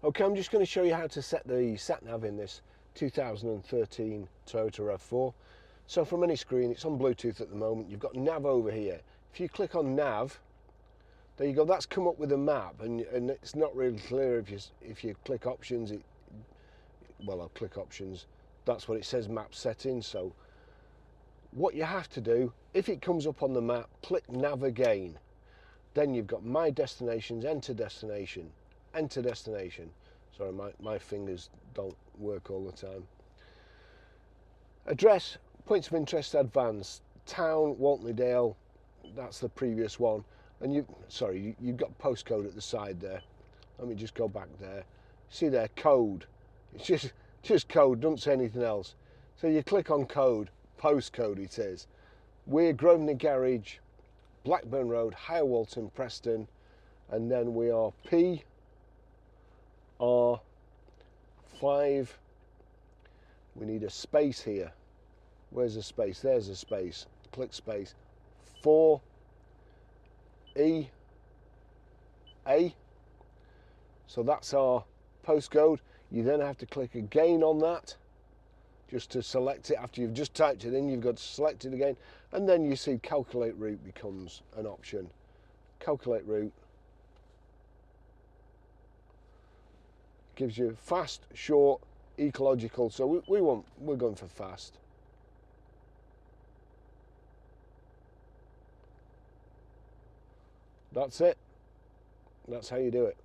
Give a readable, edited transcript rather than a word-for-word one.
Okay, I'm just going to show you how to set the sat-nav in this 2013 Toyota Rav 4. So from any screen, it's on Bluetooth at the moment. You've got nav over here. If you click on nav, there you go. That's come up with a map, and it's not really clear if you click options. Well, I'll click options. That's what it says, map settings. So what you have to do, if it comes up on the map, click nav again. Then you've got my destinations, enter destination, enter destination. Sorry, my fingers don't work all the time. Address, points of interest advanced, town, Waltleydale, that's the previous one. And you've got postcode at the side there. Let me just go back there. See there, code. It's just code, doesn't say anything else. So you click on code, postcode it is. We're Grosvenor Garage, Blackburn Road, Higher Walton, Preston, and then we are PR5. We need a space here. Where's the space? There's a space. Click space. 4EA. So that's our postcode. You then have to click again on that just to select it. After you've just typed it in, you've got to select it again, and then you see calculate route becomes an option. Calculate route gives you fast, short, ecological. So we're going for fast. That's it. That's how you do it.